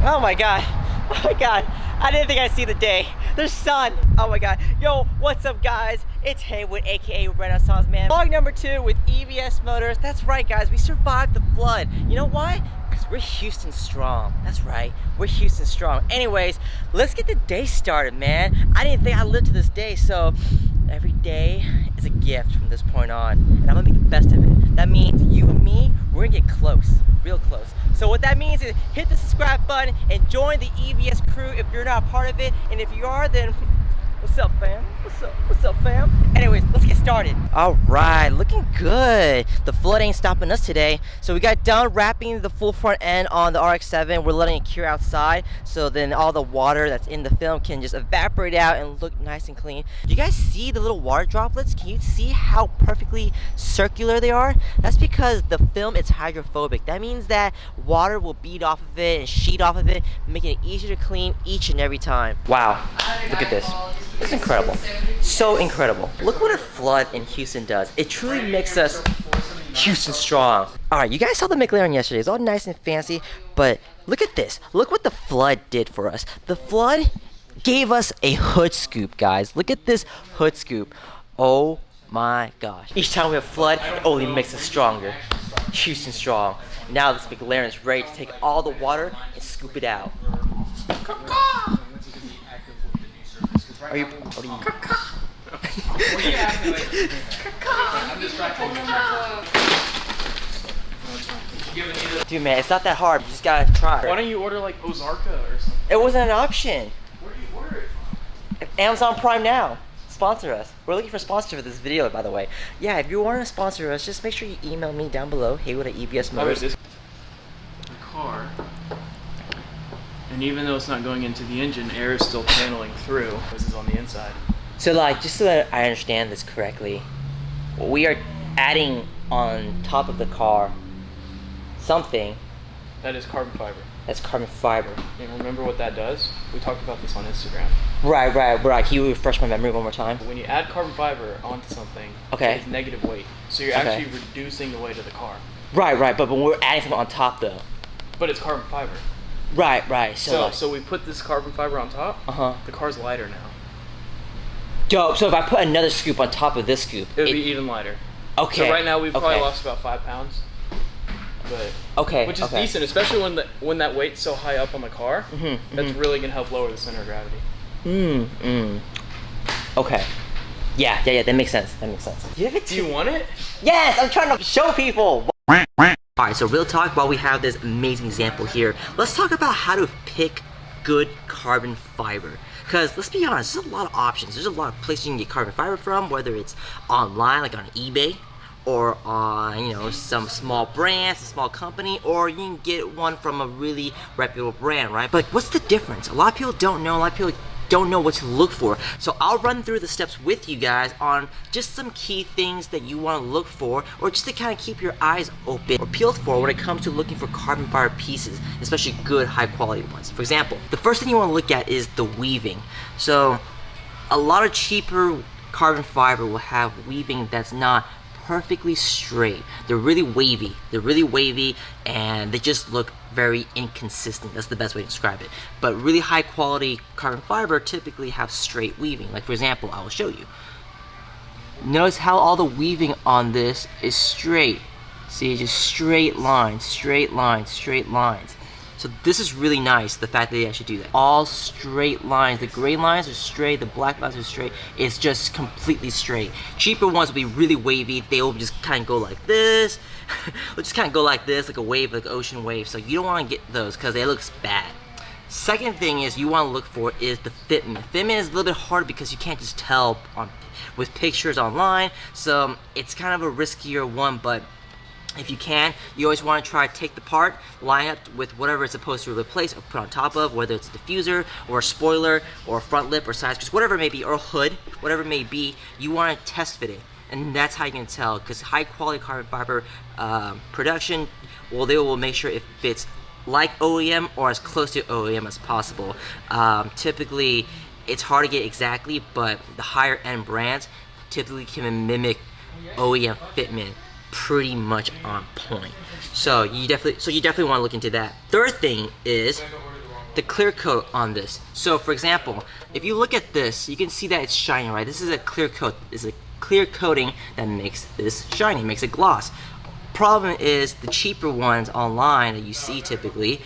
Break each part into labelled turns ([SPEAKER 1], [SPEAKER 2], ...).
[SPEAKER 1] Oh my god. Oh my god. I didn't think I'd see the day. The sun. Oh my god. Yo, what's up guys? It's Haywood, aka Renaissance Man. Vlog number 2 with EVS Motors. That's right guys, we survived the flood. You know why? Because we're Houston strong. That's right, we're Houston strong. Anyways, let's get the day started, man. I didn't think I'd live to this day, so every day is a gift from this point on. And I'm gonna make the best of it. That means you and me, we're gonna get close, real close. So what that means is hit the subscribe button and join the EVS crew if you're not a part of it. And if you are, then what's up, fam? What's up, fam? Anyways, let's get started. All right, looking good. The flood ain't stopping us today. So we got done wrapping the full front end on the RX-7. We're letting it cure outside, so then all the water that's in the film can just evaporate out and look nice and clean. Do you guys see the little water droplets? Can you see how perfectly circular they are? That's because the film is hydrophobic. That means that water will bead off of it and sheet off of it, making it easier to clean each and every time. Wow, look at this. It's incredible. So incredible. Look what a flood in Houston does. It truly makes us Houston strong. Alright, you guys saw the McLaren yesterday. It's all nice and fancy, but look at this. Look what the flood did for us. The flood gave us a hood scoop, guys. Look at this hood scoop. Oh my gosh. Each time we have flood, it only makes us stronger. Houston strong. Now this McLaren is ready to take all the water and scoop it out. Are you? Dude, man, it's not that hard. You just gotta try.
[SPEAKER 2] Why don't you order like Ozarka or something?
[SPEAKER 1] It wasn't an option.
[SPEAKER 2] Where do you order it from?
[SPEAKER 1] Amazon Prime Now. Sponsor us. We're looking for sponsors for this video, by the way. Yeah, if you want to sponsor us, just make sure you email me down below. Haywood at EVS Motors.
[SPEAKER 2] The car. And even though it's not going into the engine, air is still channeling through. This is on the inside.
[SPEAKER 1] So like, just so that I understand this correctly, we are adding on top of the car something.
[SPEAKER 2] That is carbon fiber.
[SPEAKER 1] That's carbon fiber.
[SPEAKER 2] And remember what that does? We talked about this on Instagram.
[SPEAKER 1] Right. Can you refresh my memory one more time?
[SPEAKER 2] When you add carbon fiber onto something,
[SPEAKER 1] okay,
[SPEAKER 2] it's negative weight. So you're actually reducing the weight of the car.
[SPEAKER 1] Right, but when we're adding something on top though.
[SPEAKER 2] But it's carbon fiber.
[SPEAKER 1] Right.
[SPEAKER 2] So we put this carbon fiber on top. The car's lighter now.
[SPEAKER 1] Dope. So if I put another scoop on top of this scoop,
[SPEAKER 2] it would be even lighter.
[SPEAKER 1] Okay.
[SPEAKER 2] So right now we've probably lost about 5 pounds. But which is decent, especially when that weight's so high up on the car. That's really gonna help lower the center of gravity.
[SPEAKER 1] Okay. Yeah, that makes sense. Do
[SPEAKER 2] you want it?
[SPEAKER 1] Yes, I'm trying to show people. Alright, so real talk, while we have this amazing example here, let's talk about how to pick good carbon fiber. Because let's be honest, there's a lot of options. There's a lot of places you can get carbon fiber from, whether it's online, like on eBay, or on, some small brand, some small company, or you can get one from a really reputable brand, right? But what's the difference? A lot of people don't know. A lot of people don't know what to look for. So I'll run through the steps with you guys on just some key things that you want to look for, or just to kind of keep your eyes open or peeled for when it comes to looking for carbon fiber pieces, especially good high quality ones. For example, the first thing you want to look at is the weaving. So a lot of cheaper carbon fiber will have weaving that's not perfectly straight. They're really wavy and they just look very inconsistent. That's the best way to describe it. But really high quality carbon fiber typically have straight weaving. Like for example, I will show you. Notice how all the weaving on this is straight. See, just straight lines. So this is really nice, the fact that they actually do that. All straight lines. The gray lines are straight, the black lines are straight. It's just completely straight. Cheaper ones will be really wavy. They will just kind of go like this. Like a wave, like an ocean wave. So you don't want to get those because they look bad. Second thing is you want to look for is the fitment. Fitment is a little bit hard because you can't just tell with pictures online. So it's kind of a riskier one, but if you can, you always want to try to take the part, line up with whatever it's supposed to replace or put on top of, whether it's a diffuser or a spoiler or a front lip or side skirts, whatever it may be, or a hood, whatever it may be, you want to test fit it. And that's how you can tell, because high quality carbon fiber production, well, they will make sure it fits like OEM or as close to OEM as possible. Typically, it's hard to get exactly, but the higher end brands typically can mimic OEM fitment pretty much on point. So you definitely want to look into that. Third thing is the clear coat on this. So for example, if you look at this, you can see that it's shiny, right? This is a clear coat. This is a clear coating that makes this shiny, makes it gloss. Problem is the cheaper ones online that you see typically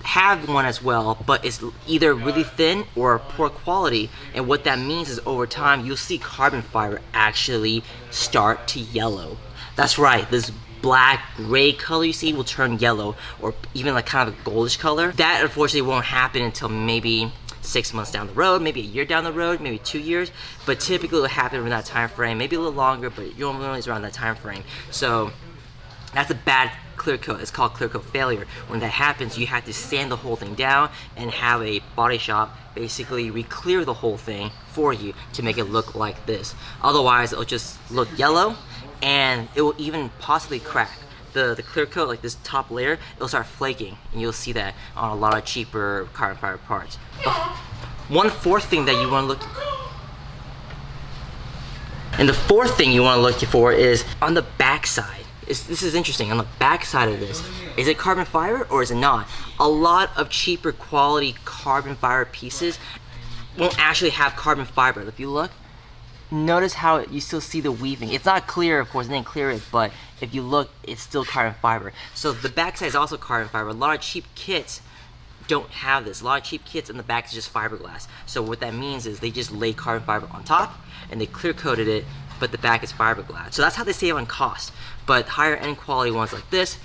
[SPEAKER 1] have one as well, but it's either really thin or poor quality, and what that means is over time you'll see carbon fiber actually start to yellow. That's right, this black gray color you see will turn yellow, or even like kind of a goldish color. That unfortunately won't happen until maybe 6 months down the road, maybe a year down the road, maybe 2 years, but typically it'll happen in that time frame, maybe a little longer, but normally it's around that time frame. So that's a bad clear coat. It's called clear coat failure. When that happens, you have to sand the whole thing down and have a body shop basically re-clear the whole thing for you to make it look like this. Otherwise, it'll just look yellow, and it will even possibly crack. The clear coat, like this top layer, it'll start flaking, and you'll see that on a lot of cheaper carbon fiber parts. One fourth thing that you want to look, and the fourth thing you want to look for is on the back side. This is interesting. On the back side of this, is it carbon fiber or is it not? A lot of cheaper quality carbon fiber pieces won't actually have carbon fiber. If you look, notice how you still see the weaving. It's not clear, of course, it didn't clear it, but if you look, it's still carbon fiber. So the back side is also carbon fiber. A lot of cheap kits don't have this. A lot of cheap kits in the back is just fiberglass. So what that means is they just lay carbon fiber on top and they clear coated it, but the back is fiberglass. So that's how they save on cost. But higher end quality ones like this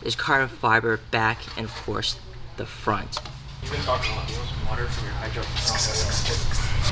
[SPEAKER 1] is carbon fiber back and of course the front.
[SPEAKER 2] You've been talking about wheels and water from your hydro.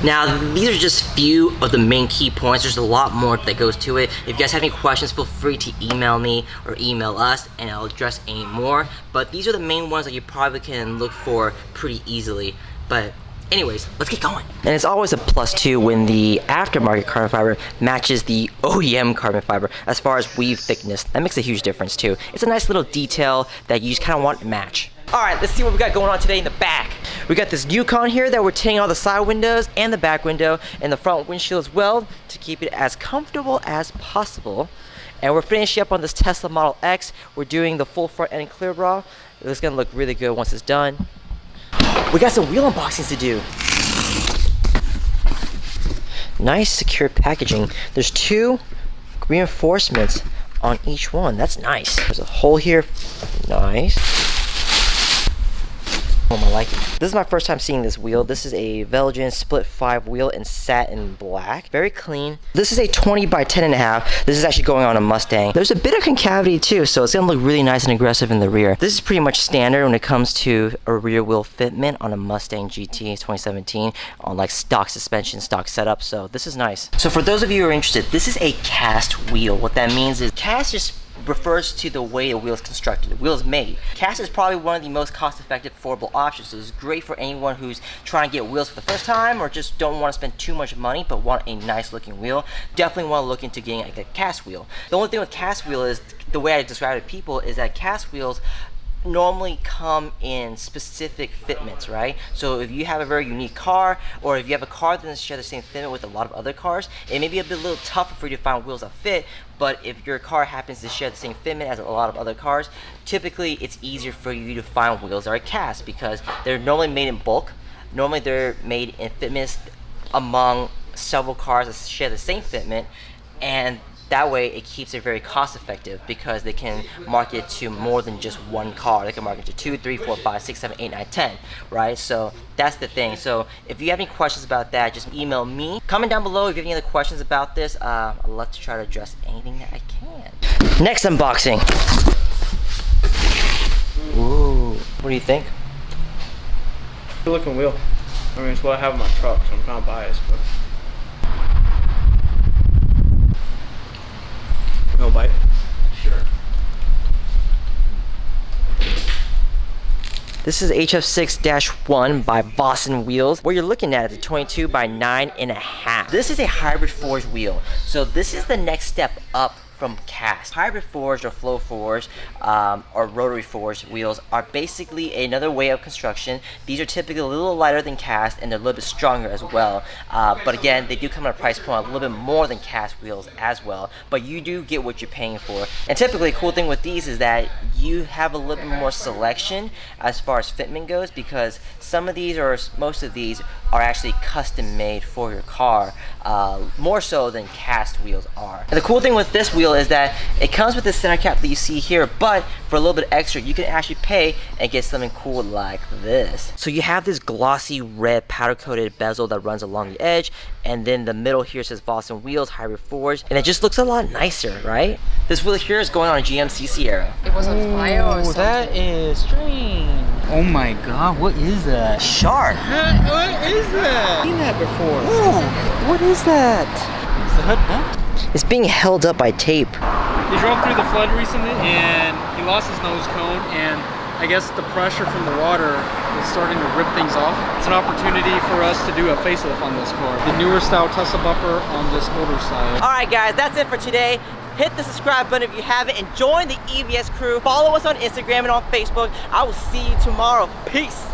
[SPEAKER 1] Now these are just few of the main key points. There's a lot more that goes to it. If you guys have any questions, feel free to email me or email us and I'll address any more. But these are the main ones that you probably can look for pretty easily. But anyways, let's get going. And it's always a plus too when the aftermarket carbon fiber matches the OEM carbon fiber as far as weave thickness. That makes a huge difference too. It's a nice little detail that you just kind of want to match. All right, let's see what we got going on today in the back. We got this Yukon here that we're tinting all the side windows and the back window and the front windshield as well to keep it as comfortable as possible. And we're finishing up on this Tesla Model X. We're doing the full front end Clearbra. It's gonna look really good once it's done. We got some wheel unboxings to do. Nice secure packaging. There's 2 reinforcements on each one. That's nice. There's a hole here. Nice. I like it. This is my first time seeing this wheel. This is a Velgen split 5 wheel in satin black. Very clean. This is a 20 by 10.5. This is actually going on a Mustang. There's a bit of concavity too, so it's gonna look really nice and aggressive in the rear. This is pretty much standard when it comes to a rear wheel fitment on a Mustang GT 2017 on like stock suspension, stock setup, so this is nice. So for those of you who are interested, this is a cast wheel. What that means is cast just refers to the way a wheel is constructed, the wheel is made. Cast is probably one of the most cost-effective affordable options, so it's great for anyone who's trying to get wheels for the first time or just don't want to spend too much money but want a nice looking wheel. Definitely want to look into getting like a cast wheel. The only thing with cast wheel is, the way I describe it to people is that cast wheels normally come in specific fitments, right? So if you have a very unique car, or if you have a car that doesn't share the same fitment with a lot of other cars, it may be a little tougher for you to find wheels that fit, but if your car happens to share the same fitment as a lot of other cars, typically it's easier for you to find wheels that are cast because they're normally made in bulk. Normally they're made in fitments among several cars that share the same fitment, and that way it keeps it very cost effective because they can market to more than just one car. They can market to 2, 3, 4, 5, 6, 7, 8, 9, 10, right? So that's the thing. So if you have any questions about that, just email me. Comment down below if you have any other questions about this. I'd love to try to address anything that I can. Next unboxing. Ooh, what do you think?
[SPEAKER 2] Good looking wheel. I mean, it's what I have in my truck, so I'm kind of biased, but. No bite?
[SPEAKER 1] Sure. This is HF6-1 by Vossen Wheels. What you're looking at is a 22 by 9.5. This is a hybrid forged wheel. So this is the next step up from cast. Hybrid forged or flow forged or rotary forged wheels are basically another way of construction. These are typically a little lighter than cast and they're a little bit stronger as well. But again, they do come at a price point a little bit more than cast wheels as well. But you do get what you're paying for. And typically, a cool thing with these is that you have a little bit more selection as far as fitment goes, because some of these, or most of these, are actually custom made for your car, more so than cast wheels are. And the cool thing with this wheel is that it comes with the center cap that you see here, but for a little bit extra, you can actually pay and get something cool like this. So you have this glossy red powder coated bezel that runs along the edge, and then the middle here says Vossen Wheels Hybrid Forged, and it just looks a lot nicer, right? This wheel here is going on a GMCC Aero.
[SPEAKER 3] It was on fire or something.
[SPEAKER 1] That is strange. Oh my god, what is that? Sharp.
[SPEAKER 2] What is that?
[SPEAKER 1] I've seen that before. Ooh, what is that?
[SPEAKER 2] Is the hood bent?
[SPEAKER 1] It's being held up by tape.
[SPEAKER 2] He drove through the flood recently and he lost his nose cone, and I guess the pressure from the water is starting to rip things off. It's an opportunity for us to do a facelift on this car. The newer style Tesla bumper on this older side.
[SPEAKER 1] All right guys, that's it for today. Hit the subscribe button if you haven't, and join the EVS crew. Follow us on Instagram and on Facebook. I will see you tomorrow. Peace.